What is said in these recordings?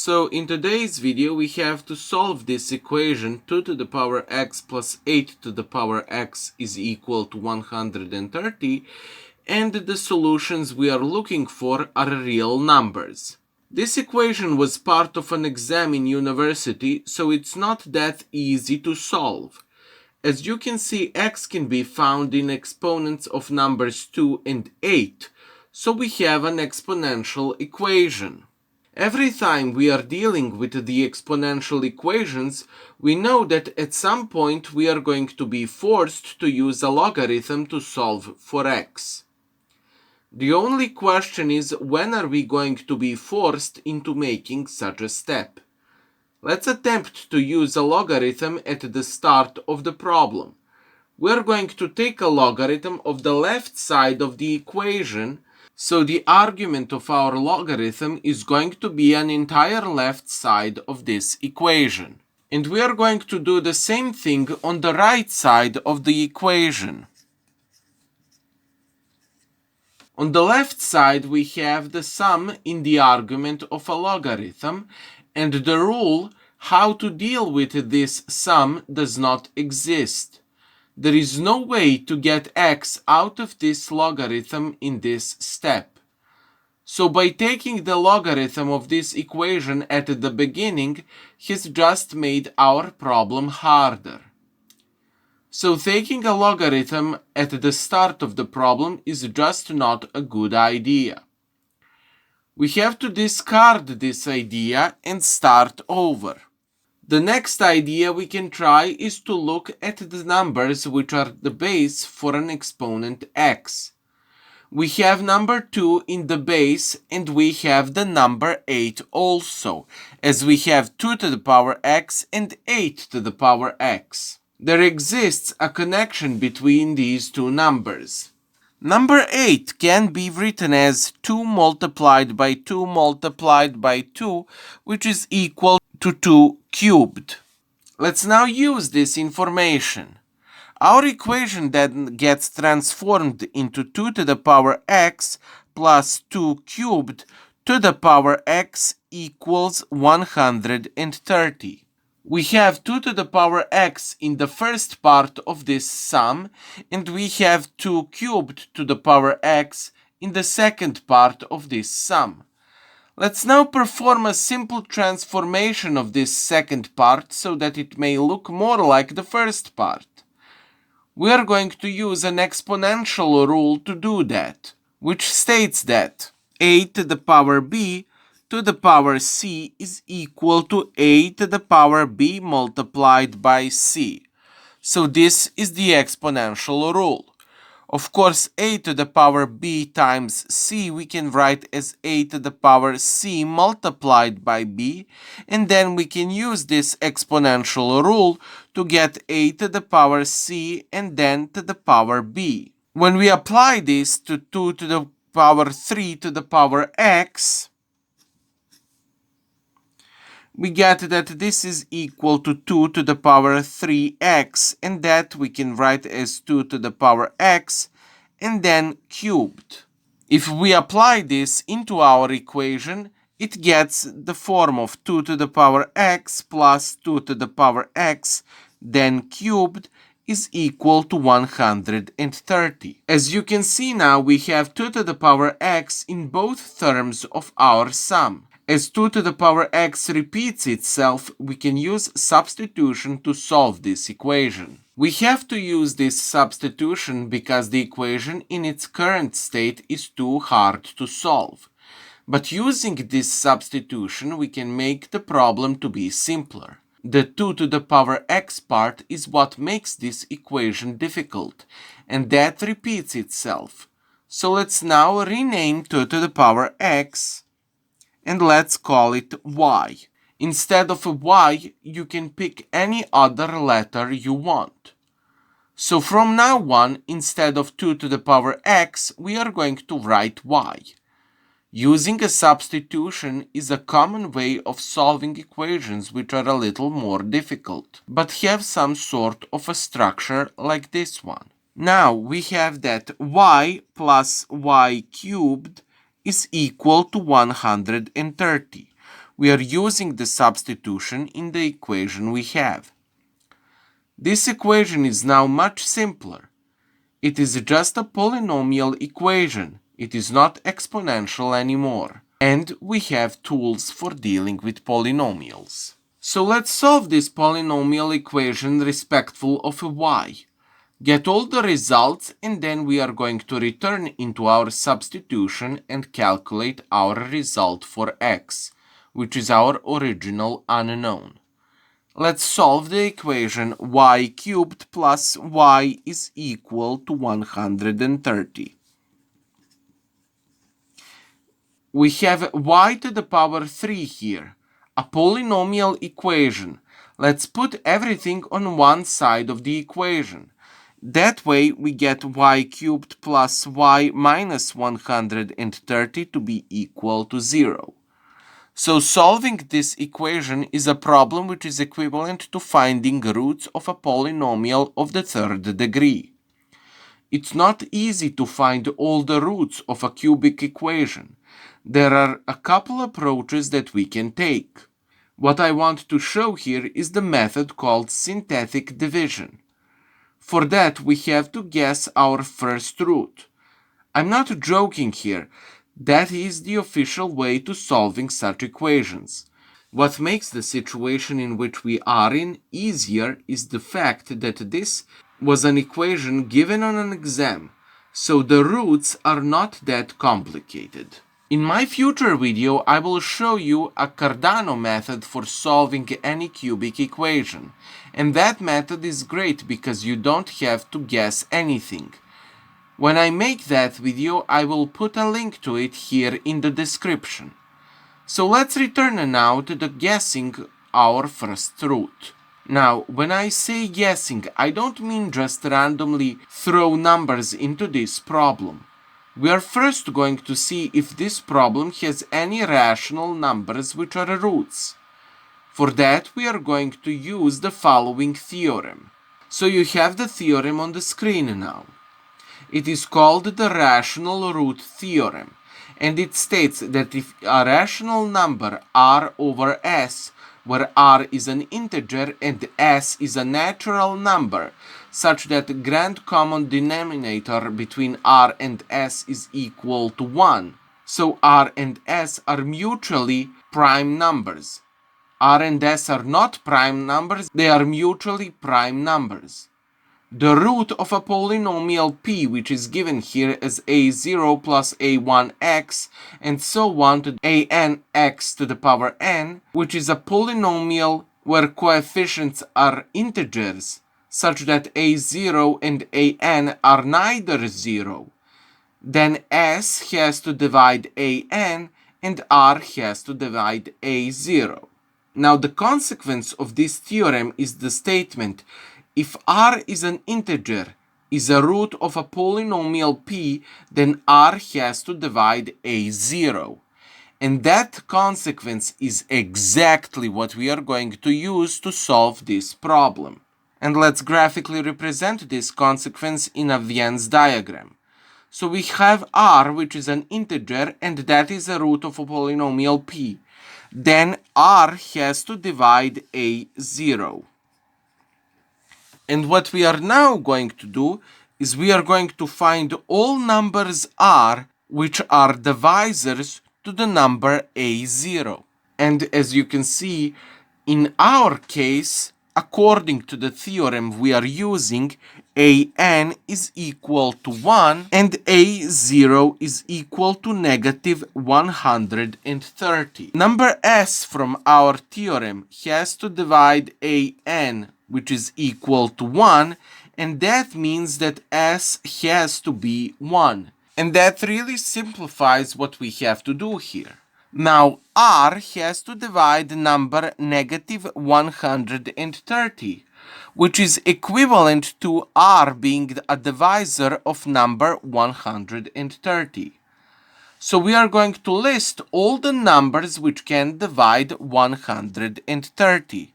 So in today's video we have to solve this equation 2 to the power x plus 8 to the power x is equal to 130, and the solutions we are looking for are real numbers. This equation was part of an exam in university, so it's not that easy to solve. As you can see, x can be found in exponents of numbers 2 and 8, so we have an exponential equation. Every time we are dealing with the exponential equations, we know that at some point we are going to be forced to use a logarithm to solve for x. The only question is, when are we going to be forced into making such a step? Let's attempt to use a logarithm at the start of the problem. We're going to take a logarithm of the left side of the equation, so the argument of our logarithm is going to be an entire left side of this equation. And we are going to do the same thing on the right side of the equation. On the left side we have the sum in the argument of a logarithm, and the rule how to deal with this sum does not exist. There is no way to get x out of this logarithm in this step. So by taking the logarithm of this equation at the beginning has just made our problem harder. So taking a logarithm at the start of the problem is just not a good idea. We have to discard this idea and start over. The next idea we can try is to look at the numbers which are the base for an exponent x. We have number 2 in the base and we have the number 8 also, as we have 2 to the power x and 8 to the power x. There exists a connection between these two numbers. Number 8 can be written as 2 multiplied by 2 multiplied by 2, which is equal to 2 cubed. Let's now use this information. Our equation then gets transformed into 2 to the power x plus 2 cubed to the power x equals 130. We have 2 to the power x in the first part of this sum, and we have 2 cubed to the power x in the second part of this sum. Let's now perform a simple transformation of this second part so that it may look more like the first part. We are going to use an exponential rule to do that, which states that a to the power b to the power c is equal to a to the power b multiplied by c. So this is the exponential rule. Of course, a to the power b times c we can write as a to the power c multiplied by b, and then we can use this exponential rule to get a to the power c and then to the power b. When we apply this to 2 to the power 3 to the power x, we get that this is equal to 2 to the power 3x, and that we can write as 2 to the power x and then cubed. If we apply this into our equation, it gets the form of 2 to the power x plus 2 to the power x then cubed is equal to 130. As you can see now, we have 2 to the power x in both terms of our sum. As 2 to the power x repeats itself, we can use substitution to solve this equation. We have to use this substitution because the equation in its current state is too hard to solve. But using this substitution, we can make the problem to be simpler. The 2 to the power x part is what makes this equation difficult, and that repeats itself. So let's now rename 2 to the power x, and let's call it y. Instead of a y, you can pick any other letter you want. So from now on, instead of 2 to the power x, we are going to write y. Using a substitution is a common way of solving equations which are a little more difficult, but have some sort of a structure like this one. Now we have that y plus y cubed is equal to 130. we are using the substitution in the equation we have. This equation is now much simpler. It is just a polynomial equation. It is not exponential anymore. And we have tools for dealing with polynomials. So let's solve this polynomial equation respectful of y. Get all the results, and then we are going to return into our substitution and calculate our result for x, which is our original unknown. Let's solve the equation y cubed plus y is equal to 130. We have y to the power 3 here, a polynomial equation. Let's put everything on one side of the equation. That way we get y cubed plus y minus 130 to be equal to 0. So solving this equation is a problem which is equivalent to finding roots of a polynomial of the third degree. It's not easy to find all the roots of a cubic equation. There are a couple approaches that we can take. What I want to show here is the method called synthetic division. For that, we have to guess our first root. I'm not joking here. That is the official way to solving such equations. What makes the situation in which we are in easier is the fact that this was an equation given on an exam, so the roots are not that complicated. In my future video, I will show you a Cardano method for solving any cubic equation. And that method is great because you don't have to guess anything. When I make that video, I will put a link to it here in the description. So let's return now to the guessing our first root. Now, when I say guessing, I don't mean just randomly throw numbers into this problem. We are first going to see if this problem has any rational numbers which are roots. For that, we are going to use the following theorem. So you have the theorem on the screen now. It is called the rational root theorem, and it states that if a rational number r over s, where r is an integer and s is a natural number, such that the grand common denominator between r and s is equal to 1, so r and s are mutually prime numbers. R and S are not prime numbers, they are mutually prime numbers. The root of a polynomial p, which is given here as a0 plus a1x, and so on to anx to the power n, which is a polynomial where coefficients are integers, such that a0 and an are neither 0. Then s has to divide an, and r has to divide a0. Now the consequence of this theorem is the statement, if r is an integer, is a root of a polynomial p, then r has to divide a0. And that consequence is exactly what we are going to use to solve this problem. And let's graphically represent this consequence in a Venn diagram. So we have r, which is an integer, and that is a root of a polynomial p. Then r has to divide a0. And what we are now going to do is we are going to find all numbers r which are divisors to the number a0. And as you can see, in our case, according to the theorem we are using, an is equal to 1 and a0 is equal to negative 130. Number s from our theorem has to divide an, which is equal to 1, and that means that s has to be 1. And that really simplifies what we have to do here. Now r has to divide number negative 130, which is equivalent to r being a divisor of number 130. So we are going to list all the numbers which can divide 130.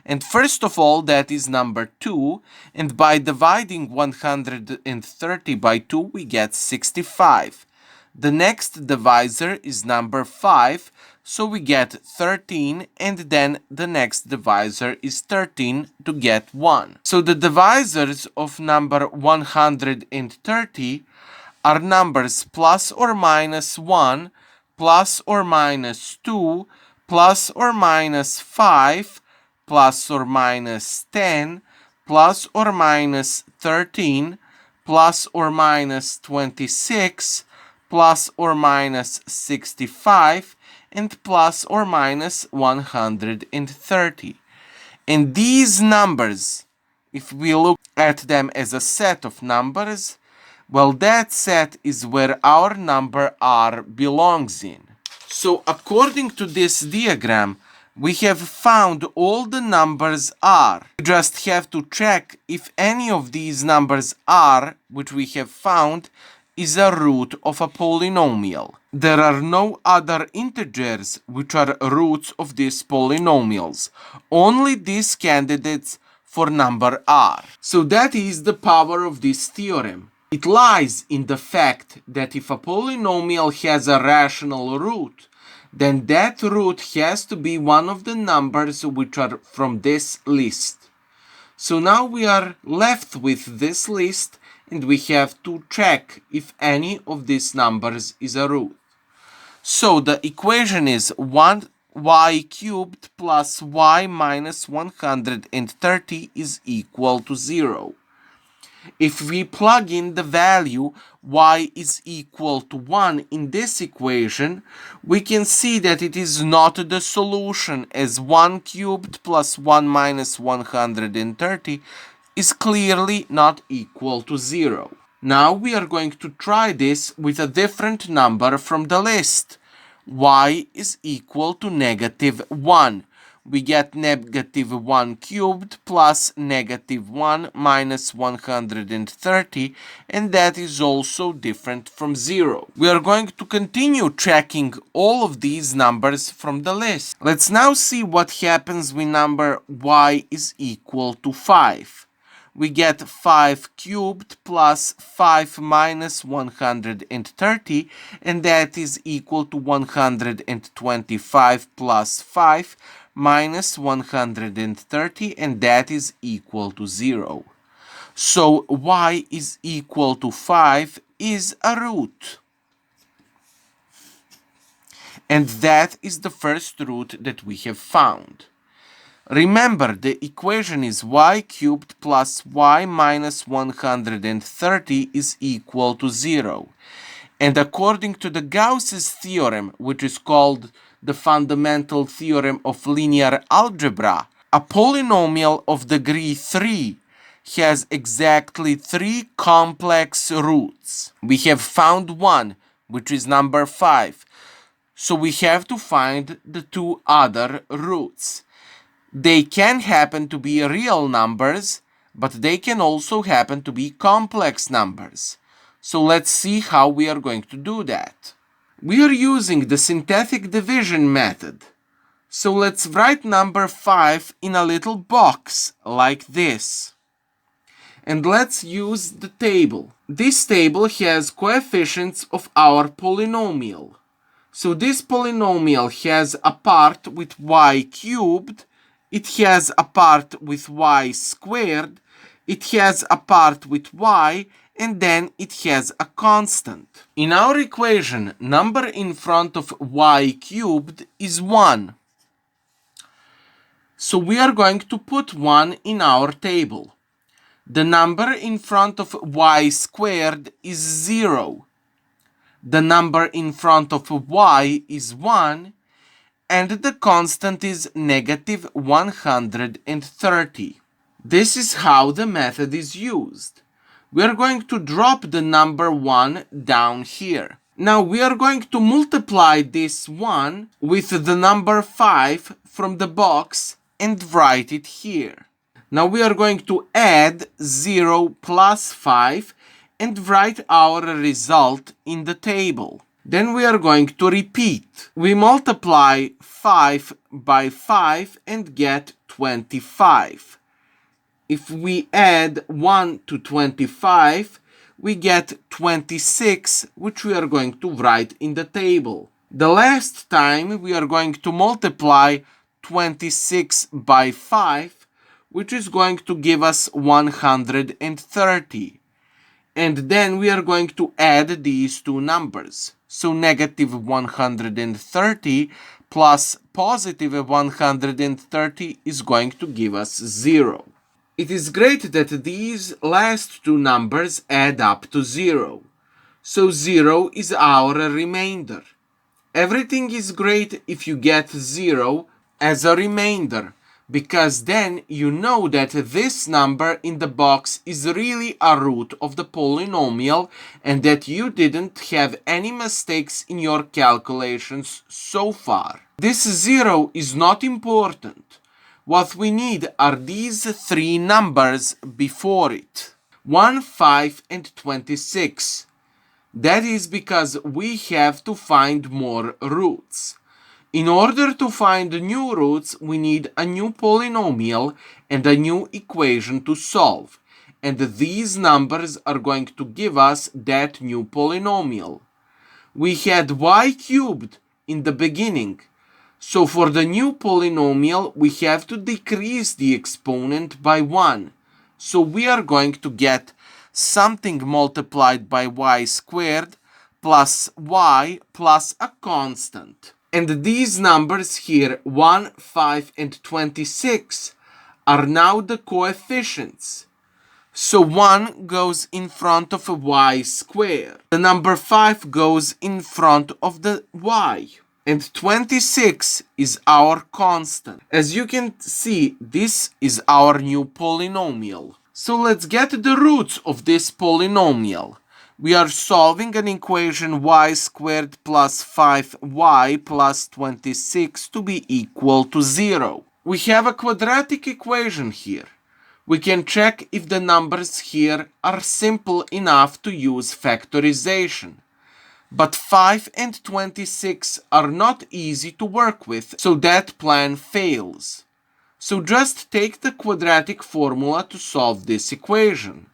And first of all, that is number 2, and by dividing 130 by 2 we get 65. The next divisor is number 5, so we get 13, and then the next divisor is 13 to get 1. So the divisors of number 130 are numbers plus or minus 1, plus or minus 2, plus or minus 5, plus or minus 10, plus or minus 13, plus or minus 26, plus or minus 65, and plus or minus 130. And these numbers, if we look at them as a set of numbers, well, that set is where our number r belongs in. So according to this diagram, we have found all the numbers r. We just have to check if any of these numbers r, which we have found, is a root of a polynomial. There are no other integers which are roots of these polynomials, only these candidates for number r. So that is the power of this theorem. It lies in the fact that if a polynomial has a rational root, then that root has to be one of the numbers which are from this list. So now we are left with this list, and we have to check if any of these numbers is a root. So the equation is 1y cubed plus y minus 130 is equal to 0. If we plug in the value y is equal to 1 in this equation, we can see that it is not the solution, as 1 cubed plus 1 minus 130 is clearly not equal to 0. Now we are going to try this with a different number from the list. Y is equal to negative 1. We get negative 1 cubed plus negative 1 minus 130, and that is also different from 0. We are going to continue checking all of these numbers from the list. Let's now see what happens when number y is equal to 5. We get 5 cubed plus 5 minus 130, and that is equal to 125 plus 5 minus 130, and that is equal to 0. So y is equal to 5 is a root. And that is the first root that we have found. Remember, the equation is y cubed plus y minus 130 is equal to 0. And according to the Gauss's theorem, which is called the fundamental theorem of linear algebra, a polynomial of degree 3 has exactly 3 complex roots. We have found one, which is number 5. So we have to find the 2 other roots. They can happen to be real numbers, but they can also happen to be complex numbers. So let's see how we are going to do that. We are using the synthetic division method. So let's write number 5 in a little box like this. And let's use the table. This table has coefficients of our polynomial. So this polynomial has a part with y cubed, it has a part with y squared, it has a part with y, and then it has a constant. In our equation, number in front of y cubed is 1. So we are going to put 1 in our table. The number in front of y squared is 0. The number in front of y is 1, and the constant is negative 130. This is how the method is used. We are going to drop the number 1 down here. Now we are going to multiply this 1 with the number 5 from the box and write it here. Now we are going to add 0 plus 5 and write our result in the table. Then we are going to repeat. We multiply 5 by 5 and get 25. If we add 1 to 25, we get 26, which we are going to write in the table. The last time we are going to multiply 26 by 5, which is going to give us 130. And then we are going to add these two numbers. So negative 130 plus positive 130 is going to give us 0. It is great that these last two numbers add up to 0. So 0 is our remainder. Everything is great if you get 0 as a remainder, because then you know that this number in the box is really a root of the polynomial and that you didn't have any mistakes in your calculations so far. This 0 is not important. What we need are these three numbers before it. 1, 5, and 26. That is because we have to find more roots. In order to find new roots, we need a new polynomial and a new equation to solve. And these numbers are going to give us that new polynomial. We had y cubed in the beginning. So for the new polynomial, we have to decrease the exponent by 1. So we are going to get something multiplied by y squared plus y plus a constant. And these numbers here, 1, 5, and 26, are now the coefficients. So 1 goes in front of a y squared. The number 5 goes in front of the y. And 26 is our constant. As you can see, this is our new polynomial. So let's get the roots of this polynomial. We are solving an equation y squared plus 5y plus 26 to be equal to 0. We have a quadratic equation here. We can check if the numbers here are simple enough to use factorization. But 5 and 26 are not easy to work with, so that plan fails. So just take the quadratic formula to solve this equation.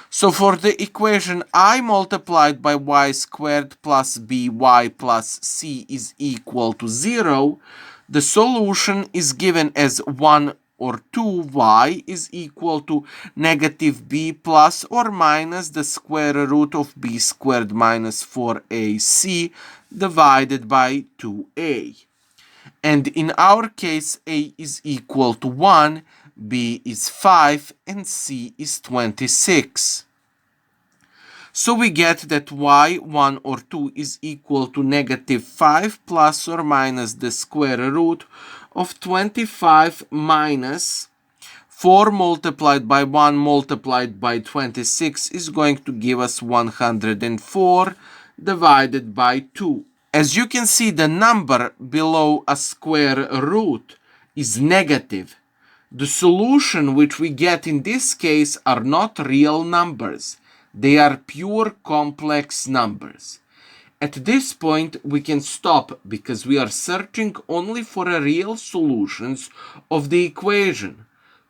So for the equation I multiplied by y squared plus by plus c is equal to 0, the solution is given as 1 or 2y is equal to negative b plus or minus the square root of b squared minus 4ac divided by 2a. And in our case, a is equal to 1, b is 5, and c is 26. So we get that y, 1 or 2 is equal to negative 5 plus or minus the square root of 25 minus 4 multiplied by 1 multiplied by 26 is going to give us 104 divided by 2. As you can see, the number below a square root is negative. The solution which we get in this case are not real numbers. They are pure complex numbers. At this point, we can stop because we are searching only for real solutions of the equation.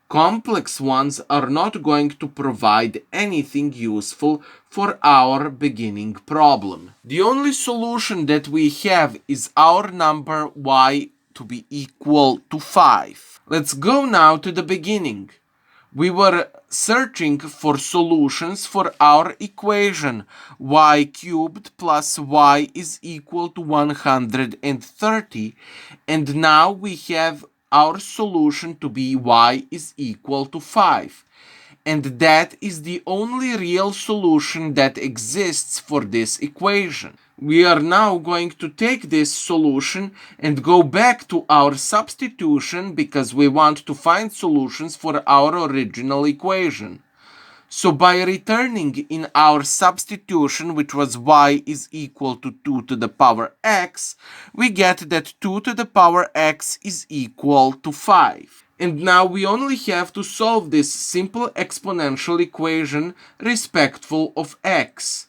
Complex ones are not going to provide anything useful for our beginning problem. The only solution that we have is our number y to be equal to 5. Let's go now to the beginning. We were searching for solutions for our equation y cubed plus y is equal to 130, and now we have our solution to be y is equal to 5. And that is the only real solution that exists for this equation. We are now going to take this solution and go back to our substitution because we want to find solutions for our original equation. So by returning in our substitution, which was y is equal to 2 to the power x, we get that 2 to the power x is equal to 5. And now we only have to solve this simple exponential equation respectful of x.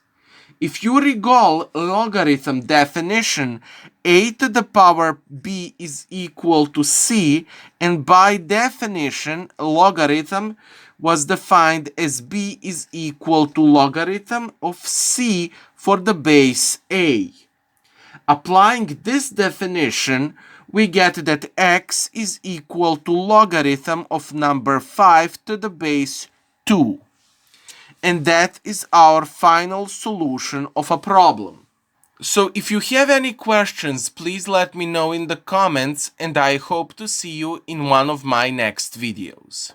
If you recall logarithm definition, a to the power b is equal to c, and by definition, logarithm was defined as b is equal to logarithm of c for the base a. Applying this definition, we get that x is equal to logarithm of number 5 to the base 2. And that is our final solution of a problem. So if you have any questions, please let me know in the comments, and I hope to see you in one of my next videos.